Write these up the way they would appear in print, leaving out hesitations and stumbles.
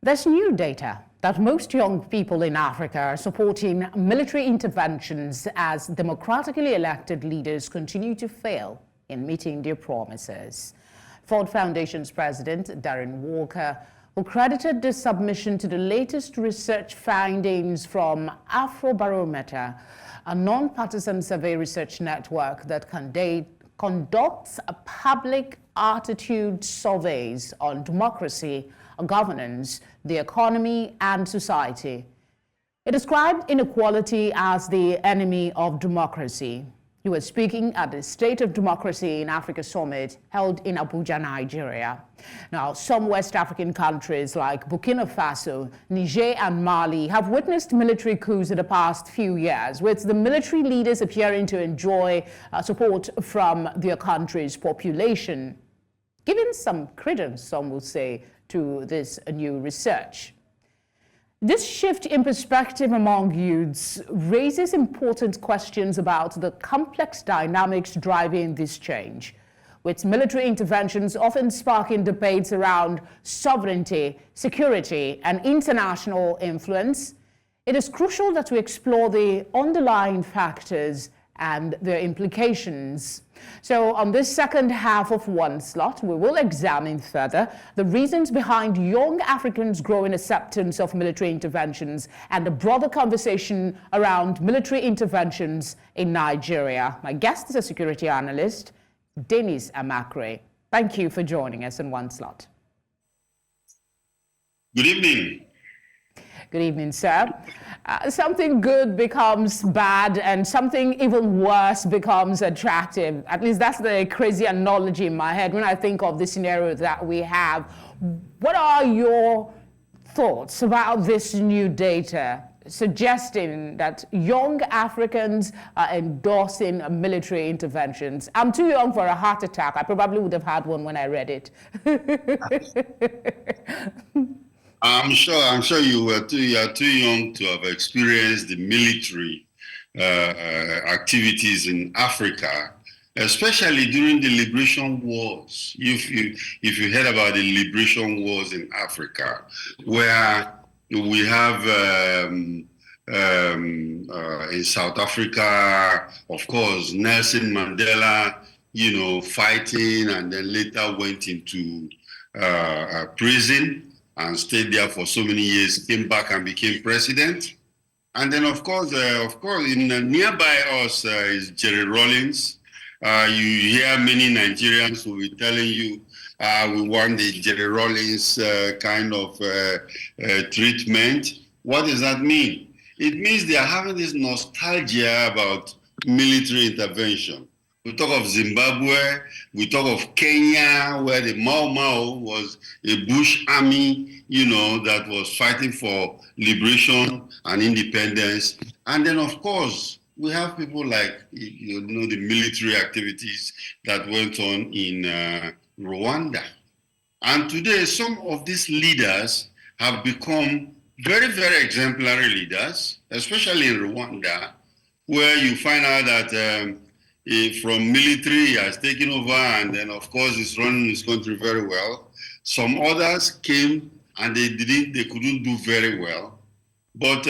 There's new data that most young people in Africa are supporting military interventions as democratically elected leaders continue to fail in meeting their promises. Foundation's President Darren Walker, who credited this submission to the latest research findings from Afrobarometer, a non-partisan survey research network that conducts public attitude surveys on democracy, governance, the economy, and society. It described inequality as the enemy of democracy. He was speaking at the State of Democracy in Africa Summit held in Abuja, Nigeria. Now, some West African countries like Burkina Faso, Niger, and Mali have witnessed military coups in the past few years, with the military leaders appearing to enjoy support from their country's population. Giving some credence, some will say, to this new research. This shift in perspective among youths raises important questions about the complex dynamics driving this change, with military interventions often sparking debates around sovereignty, security, and international influence. It is crucial that we explore the underlying factors and their implications. So on this second half of One Slot, we will examine further the reasons behind young Africans' growing acceptance of military interventions and the broader conversation around military interventions in Nigeria. My guest is a security analyst, Dennis Amachree. Thank you for joining us in One Slot. Good evening. Good evening, sir. Something good becomes bad and something even worse becomes attractive. At least that's the crazy analogy in my head when I think of the scenario that we have. What are your thoughts about this new data suggesting that young Africans are endorsing military interventions? I'm too young for a heart attack. I probably would have had one when I read it. I'm sure you are too young to have experienced the military activities in Africa, especially during the liberation wars. If you heard about the liberation wars in Africa, where we have in South Africa, of course, Nelson Mandela, fighting, and then later went into prison and stayed there for so many years, came back and became president. And then, of course, in nearby us is Jerry Rawlings. You hear many Nigerians who will be telling you, we want the Jerry Rawlings kind of treatment. What does that mean? It means they are having this nostalgia about military intervention. We talk of Zimbabwe, we talk of Kenya, where the Mau Mau was a bush army, that was fighting for liberation and independence. And then, of course, we have people like, the military activities that went on in Rwanda. And today, some of these leaders have become very, very exemplary leaders, especially in Rwanda, where you find out that from military, he has taken over, and then of course he's running his country very well. Some others came and they couldn't do very well. But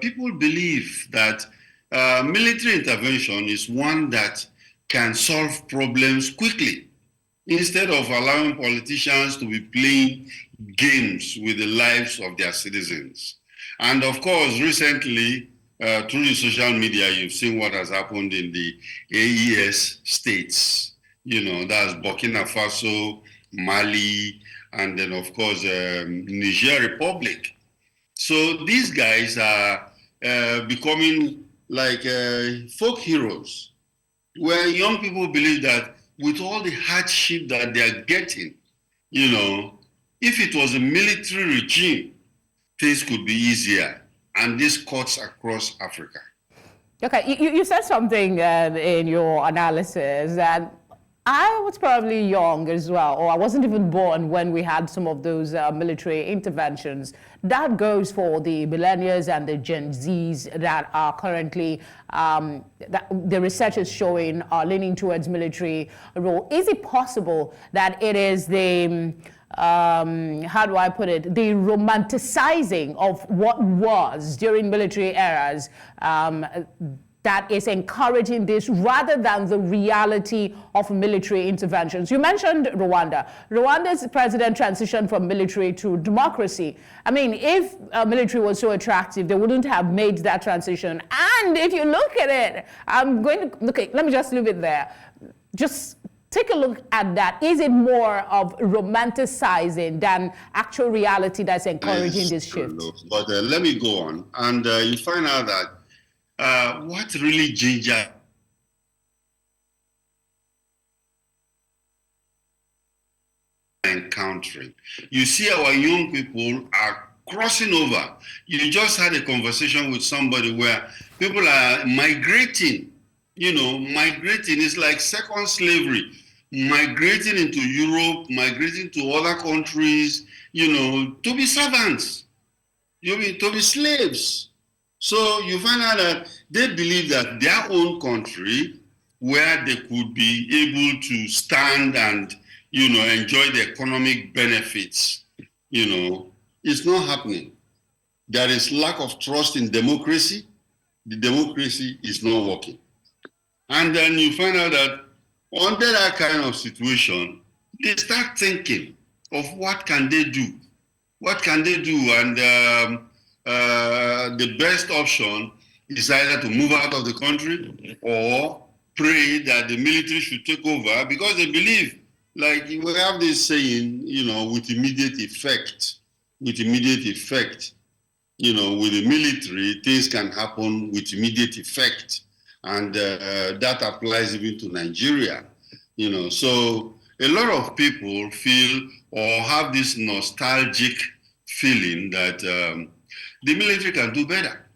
people believe that military intervention is one that can solve problems quickly, instead of allowing politicians to be playing games with the lives of their citizens. And of course, recently, through the social media, you've seen what has happened in the AES states. That's Burkina Faso, Mali, and then, of course, Niger Republic. So these guys are becoming like folk heroes, where young people believe that with all the hardship that they are getting, if it was a military regime, things could be easier. And this cuts across Africa. Okay, you said something in your analysis that I was probably young as well, or I wasn't even born when we had some of those military interventions. That goes for the millennials and the Gen Zs that are currently, that the research is showing are leaning towards military role. Is it possible that it is the how do I put it, the romanticizing of what was during military eras, that is encouraging this rather than the reality of military interventions. You mentioned Rwanda. Rwanda's president transitioned from military to democracy. I mean, if military was so attractive, they wouldn't have made that transition. And if you look at it, I'm going to, okay, let me just leave it there. Just take a look at that. Is it more of romanticizing than actual reality that's encouraging this shift? But let me go on. And you find out that what really ginger encountering. You see our young people are crossing over. You just had a conversation with somebody where people are migrating, migrating is like second slavery, migrating into Europe, migrating to other countries, to be servants, to be slaves. So you find out that they believe that their own country, where they could be able to stand and, enjoy the economic benefits, it's not happening. There is lack of trust in democracy. The democracy is not working. And then you find out that under that kind of situation, they start thinking of what can they do? What can they do? And the best option is either to move out of the country or pray that the military should take over, because they believe, like we have this saying, with immediate effect, with the military, things can happen with immediate effect. And that applies even to Nigeria, So a lot of people feel or have this nostalgic feeling that the military can do better.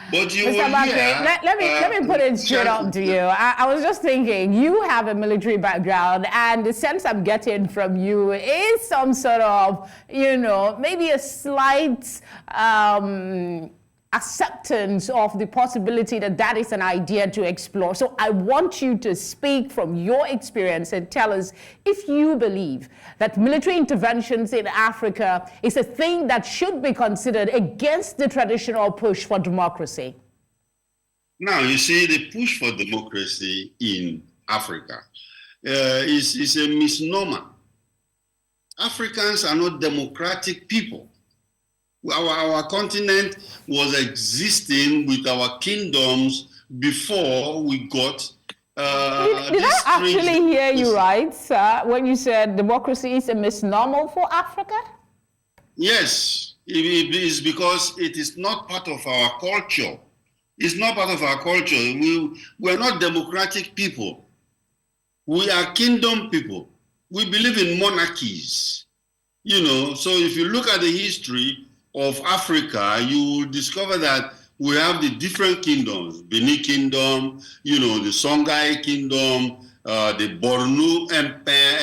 But you Mr. Amachree, let me put it straight up to you. I was just thinking, you have a military background, and the sense I'm getting from you is some sort of, maybe a slight acceptance of the possibility that that is an idea to explore. So I want you to speak from your experience and tell us if you believe that military interventions in Africa is a thing that should be considered against the traditional push for democracy. Now, you see, the push for democracy in Africa is a misnomer. Africans are not democratic people. Our continent was existing with our kingdoms before we got Did I actually hear you right, sir, when you said democracy is a misnomer for Africa? Yes, it is, because it is not part of our culture. It's not part of our culture. We're not democratic people. We are kingdom people. We believe in monarchies. So if you look at the history of Africa, you will discover that we have the different kingdoms: Benin Kingdom, the Songhai Kingdom, the Borno Empire,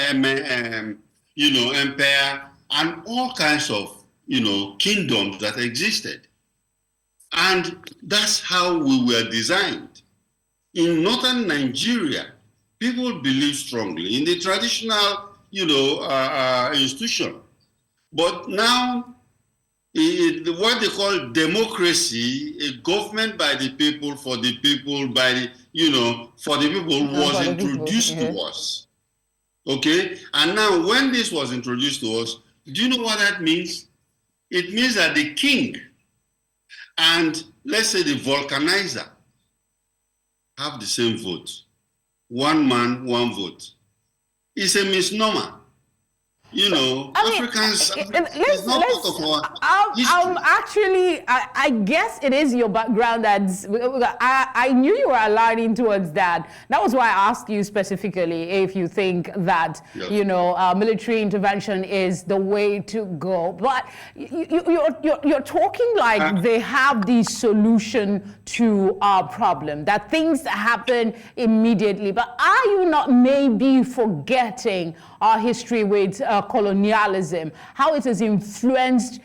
Empire, and all kinds of, kingdoms that existed. And that's how we were designed. In northern Nigeria, people believe strongly in the traditional, institution. But now, what they call democracy, a government by the people, for the people, for the people, was introduced to us. Okay? And now, when this was introduced to us, do you know what that means? It means that the king and, let's say, the vulcanizer have the same vote. One man, one vote. It's a misnomer. Africans, it's not part of our history. I guess it is your background that's, I knew you were aligning towards that. That was why I asked you specifically if you think that, yes, military intervention is the way to go. But you're talking like they have the solution to our problem, that things happen immediately. But are you not maybe forgetting our history with colonialism, how it has influenced,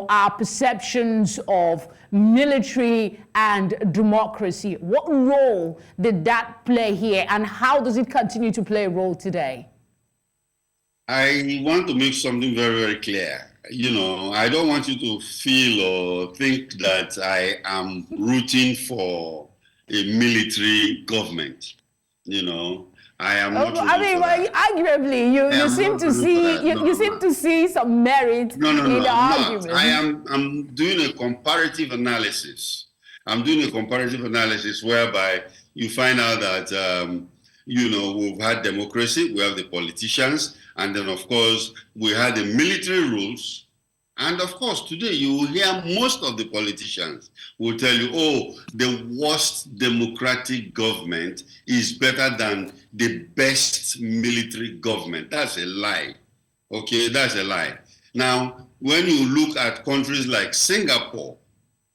our perceptions of military and democracy? What role did that play here, and how does it continue to play a role today? I want to make something very, very clear. I don't want you to feel or think that I am rooting for a military government. I am not rooting for that. Arguably, you seem to see you seem to see some merit in the argument. I'm doing a comparative analysis. I'm doing a comparative analysis whereby you find out that we've had democracy, we have the politicians, and then of course we had the military rules. And of course, today you will hear most of the politicians will tell you, oh, the worst democratic government is better than the best military government. That's a lie. Okay, that's a lie. Now, when you look at countries like Singapore,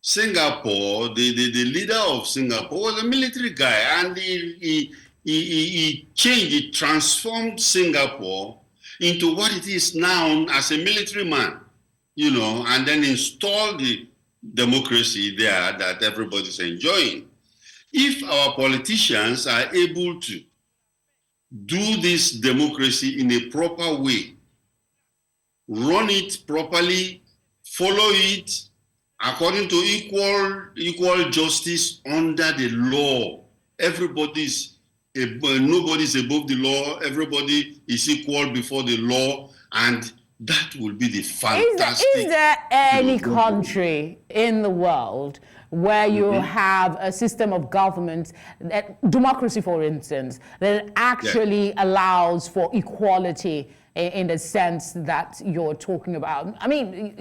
the leader of Singapore was a military guy, and he changed, he transformed Singapore into what it is now as a military man. And then install the democracy there that everybody's enjoying. If our politicians are able to do this democracy in a proper way, run it properly, follow it according to equal justice under the law, nobody's above the law, everybody is equal before the law, and that will be the fantastic. Is there any country in the world where you have a system of government, democracy for instance, that actually allows for equality in the sense that you're talking about? I mean,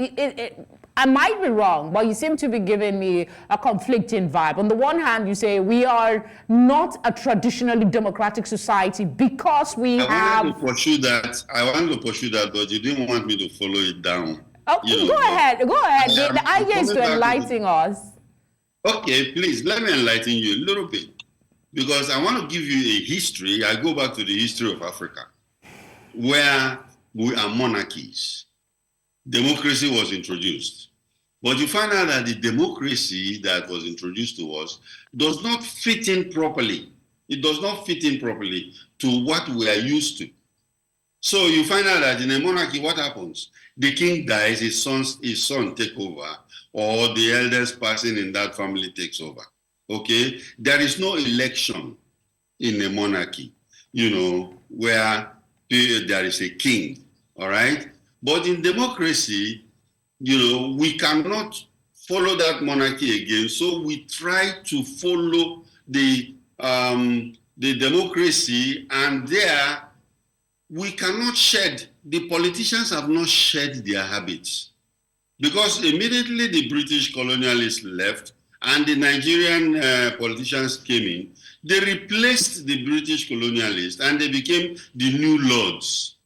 I might be wrong, but you seem to be giving me a conflicting vibe. On the one hand, you say we are not a traditionally democratic society because we have... I wanted to pursue that, but you didn't want me to follow it down. Oh, go ahead. The idea is to enlighten us. Okay, please, let me enlighten you a little bit. Because I want to give you a history. I go back to the history of Africa, where we are monarchies. Democracy was introduced. But you find out that the democracy that was introduced to us does not fit in properly. It does not fit in properly to what we are used to. So you find out that in a monarchy, what happens? The king dies, his son take over, or the eldest person in that family takes over. Okay? There is no election in a monarchy, where there is a king, all right? But in democracy, we cannot follow that monarchy again. So we try to follow the democracy, and there we cannot the politicians have not shed their habits. Because immediately the British colonialists left and the Nigerian politicians came in, they replaced the British colonialists and they became the new lords.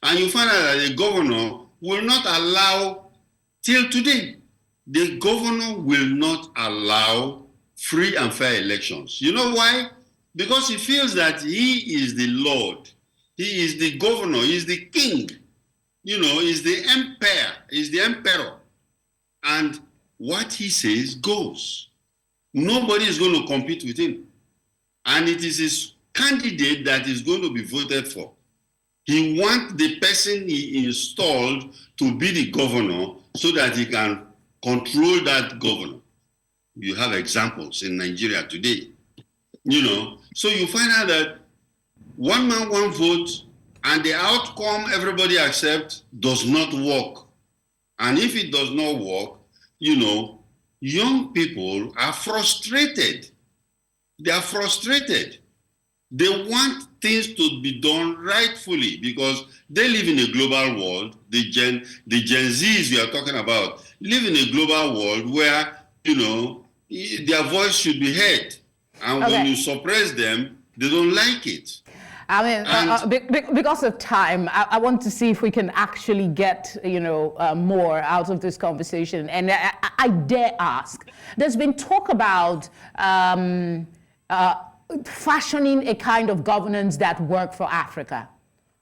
And you find out that the governor will not allow, till today, the governor will not allow free and fair elections. You know why? Because he feels that he is the Lord. He is the governor. He is the king. He's the emperor. And what he says goes. Nobody is going to compete with him. And it is his candidate that is going to be voted for. He wants the person he installed to be the governor so that he can control that governor. You have examples in Nigeria today. So you find out that one man, one vote, and the outcome everybody accepts does not work. And if it does not work, young people are frustrated. They are frustrated. They want things to be done rightfully because they live in a global world. The Gen Zs we are talking about live in a global world where, their voice should be heard. And when you suppress them, they don't like it. I mean, because of time, I want to see if we can actually get, more out of this conversation. And I dare ask, there's been talk about fashioning a kind of governance that works for Africa.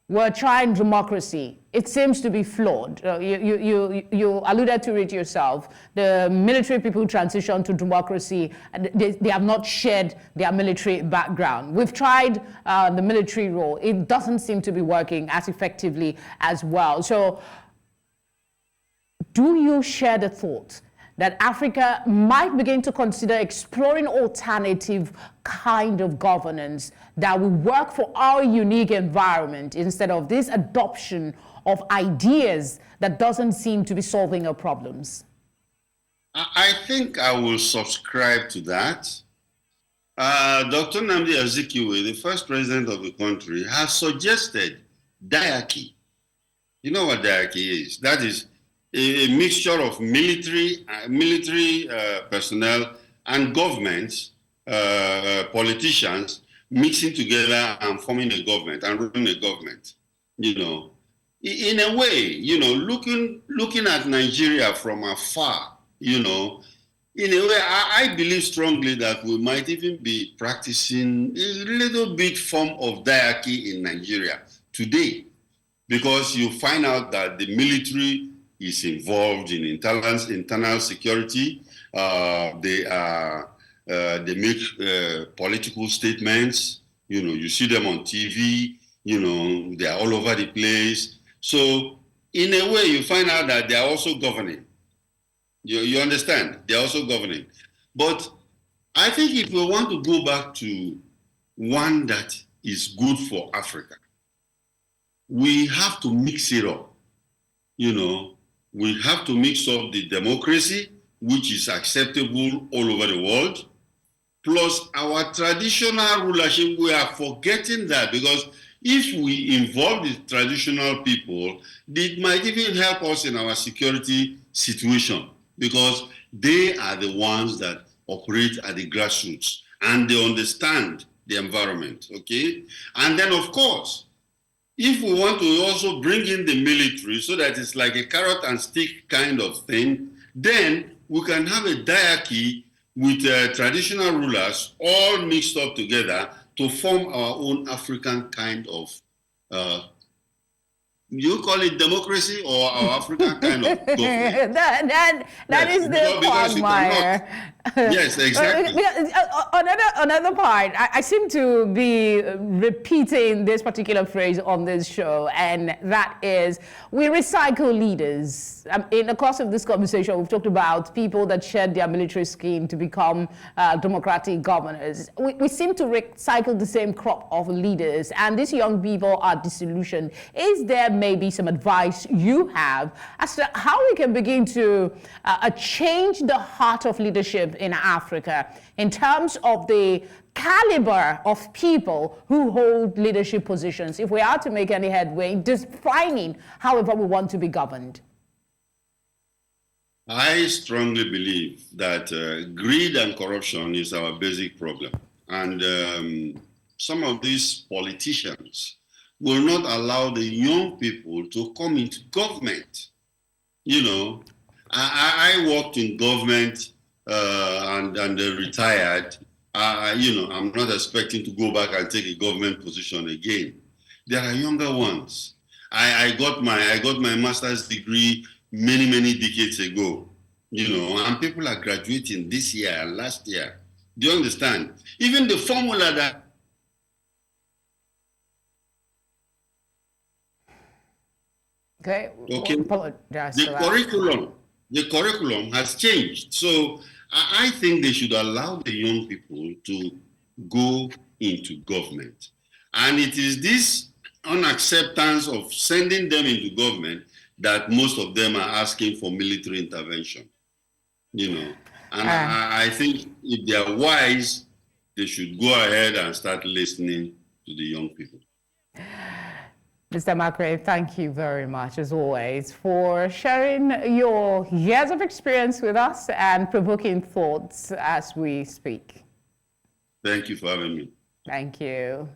We're trying democracy. it seems to be flawed. You alluded to it yourself. The military people transition to democracy, and they have not shared their military background. We've tried the military role. It doesn't seem to be working as effectively as well. So do you share the thought that Africa might begin to consider exploring alternative kind of governance that will work for our unique environment instead of this adoption of ideas that doesn't seem to be solving our problems? I think I will subscribe to that. Dr. Nnamdi Azikiwe, the first president of the country, has suggested diarchy. You know what diarchy is? That is a mixture of military personnel and governments, politicians, mixing together and forming a government and running a government. In a way, looking at Nigeria from afar, in a way, I believe strongly that we might even be practicing a little bit form of diarchy in Nigeria today, because you find out that the military is involved in internal security. They make political statements. You see them on TV. They are all over the place. So in a way, you find out that they are also governing. You understand? They are also governing. But I think if we want to go back to one that is good for Africa, we have to mix it up. We have to mix up the democracy, which is acceptable all over the world, plus our traditional rulership. We are forgetting that, because if we involve the traditional people, it might even help us in our security situation, because they are the ones that operate at the grassroots and they understand the environment, okay? And then, of course, if we want to also bring in the military so that it's like a carrot and stick kind of thing, then we can have a diarchy with traditional rulers all mixed up together to form our own African kind of, you call it democracy, or our African kind of government? that is the quagmire. Yes, exactly. Another part, I seem to be repeating this particular phrase on this show, and that is, we recycle leaders. In the course of this conversation, we've talked about people that shed their military skin to become democratic governors. We seem to recycle the same crop of leaders, and these young people are disillusioned. Is there maybe some advice you have as to how we can begin to change the heart of leadership in Africa in terms of the caliber of people who hold leadership positions, if we are to make any headway in defining however we want to be governed? I strongly believe that greed and corruption is our basic problem. And some of these politicians will not allow the young people to come into government. I worked in government and retired. I'm not expecting to go back and take a government position again. There are younger ones. I got my master's degree many decades ago, and people are graduating this year and last year. Do you understand? Even the formula that the curriculum has changed. So I think they should allow the young people to go into government. And it is this unacceptance of sending them into government that most of them are asking for military intervention. And I think if they are wise, they should go ahead and start listening to the young people. Mr. Amachree, thank you very much, as always, for sharing your years of experience with us and provoking thoughts as we speak. Thank you for having me. Thank you.